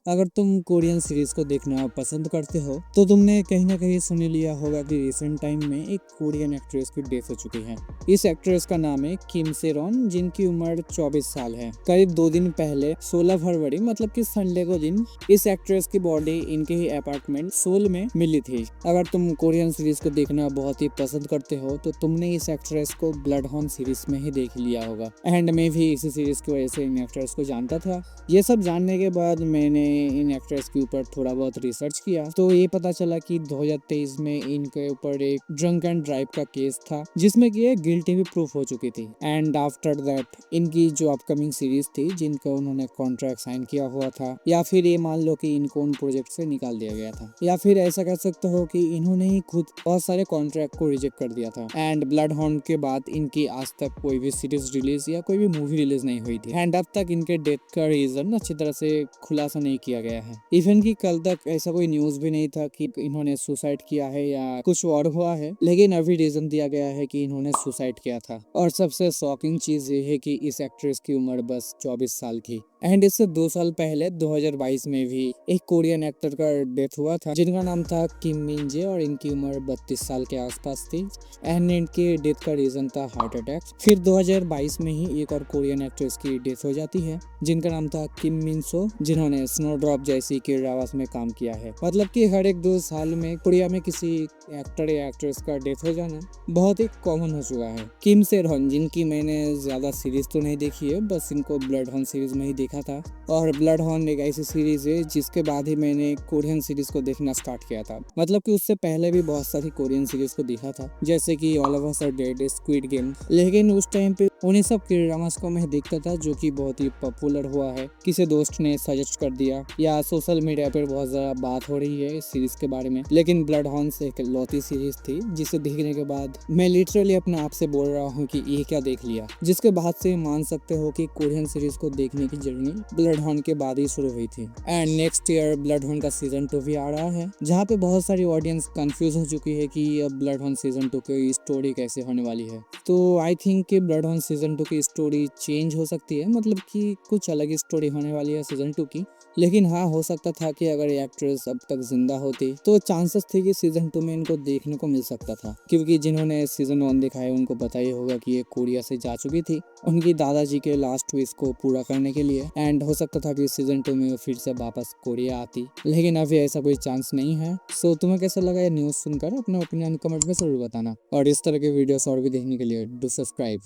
अगर तुम Korean series को देखना पसंद करते हो तो तुमने कहीं ना कहीं सुन लिया होगा कि रिसेंट टाइम में एक कोरियन एक्ट्रेस की डेथ हो चुकी है। इस एक्ट्रेस का नाम है किम से रॉन, जिनकी उम्र 24 साल है। करीब 2 दिन पहले 16 फरवरी मतलब कि संडे को दिन इस एक्ट्रेस की बॉडी इनके ही अपार्टमेंट सोल में मिली थी। अगर तुम कोरियन सीरीज को देखना बहुत ही पसंद करते हो तो तुमने इस एक्ट्रेस को ब्लड हॉर्न सीरीज में ही देख लिया होगा। एंड मैं भी इसी सीरीज की वजह से इन एक्ट्रेस को जानता था। ये सब जानने के बाद मैंने इन एक्ट्रेस के ऊपर थोड़ा बहुत रिसर्च किया तो ये पता चला कि 2023 में इनके ऊपर एक ड्रंक एंड ड्राइव का केस था, जिसमें कि ये गिल्टी भी प्रूफ हो चुकी थी। एंड आफ्टर दैट इनकी जो अपकमिंग सीरीज थी जिनका उन्होंने कॉन्ट्रैक्ट साइन किया हुआ था, या फिर ये मान लो कि इनको उन प्रोजेक्ट से निकाल दिया गया था, या फिर ऐसा कह सकते हो कि इन्होंने ही खुद बहुत सारे कॉन्ट्रैक्ट को रिजेक्ट कर दिया था। एंड ब्लड हॉर्न के बाद इनकी आज तक कोई भी सीरीज रिलीज या कोई भी मूवी रिलीज नहीं हुई थी। एंड अब तक इनके डेथ का रीजन अच्छी तरह से खुलासा नहीं किया गया है। इवन की कल तक ऐसा कोई न्यूज भी नहीं था कि इन्होंने सुसाइड किया है या कुछ और हुआ है, लेकिन अभी रीजन दिया गया है कि इन्होंने सुसाइड किया था। और सबसे शॉकिंग चीज ये है कि इस एक्ट्रेस की उम्र बस 24 साल की। एंड इससे 2 साल पहले 2022 में भी एक कोरियन एक्टर का डेथ हुआ था जिनका नाम था किम मिन जे, और इनकी उम्र 32 साल के आसपास थी। एंड इनके डेथ का रीजन था हार्ट अटैक। फिर 2022 में ही एक और कोरियन एक्ट्रेस की डेथ हो जाती है जिनका नाम था किम मिन सो, जिन्होंने स्नोड्रॉप जैसी किड आवाज में काम किया है। मतलब कि हर एक 2 साल में कोरिया में किसी एक्टर या एक्ट्रेस का डेथ हो जाना बहुत ही कॉमन हो चुका है। किम से रॉन, जिनकी मैंने ज्यादा सीरीज तो नहीं देखी है, बस इनको ब्लड हॉर्न सीरीज में ही देखा था। और ब्लड हॉर्न एक ऐसी सीरीज है जिसके बाद ही मैंने कोरियन सीरीज को देखना स्टार्ट किया था। मतलब कि उससे पहले भी बहुत सारी कोरियन सीरीज को देखा था, जैसे कि all of us are dead, squid game, लेकिन उस टाइम पे उन्हीं सब के ड्रामास को मैं देखता था जो कि बहुत ही पॉपुलर हुआ है, किसी दोस्त ने सजेस्ट कर दिया या सोशल मीडिया पर बहुत ज्यादा बात हो रही है इस सीरीज के बारे में। लेकिन ब्लड हॉर्न्स एक लौती सीरीज थी जिसे देखने के बाद मैं लिटरली अपने आप से बोल रहा हूँ कि ये क्या देख लिया। जिसके बाद से मान सकते हो कि कोरियन सीरीज को देखने की जर्नी ब्लड हॉर्न के बाद ही शुरू हुई थी। And next year blood horn का सीजन 2 भी आ रहा है, जहाँ पे बहुत सारी ऑडियंस कंफ्यूज हो चुकी है कि अब ब्लड हॉर्न सीजन 2 की स्टोरी कैसे होने वाली है। तो आई थिंक कि ब्लड हॉर्न सीजन 2 की स्टोरी चेंज हो सकती है, मतलब कि कुछ अलग स्टोरी होने वाली है सीजन 2 की। लेकिन हाँ, हो सकता था कि अगर ये एक्ट्रेस अब तक जिंदा होती तो चांसेस थे कि सीजन 2 में इनको देखने को मिल सकता था, क्योंकि जिन्होंने सीजन 1 देखा है उनको पता ही होगा कि ये कोरिया से जा चुकी थी उनकी दादाजी के लास्ट विश को पूरा करने के लिए। एंड हो सकता था कि सीजन 2 में वो फिर से वापस कोरिया आती, लेकिन अभी ऐसा कोई चांस नहीं है। सो तुम्हें कैसा लगा ये न्यूज़ सुनकर? अपना ओपिनियन कमेंट में जरूर बताना, और इस तरह के वीडियोस और भी देखने के लिए डू सब्सक्राइब।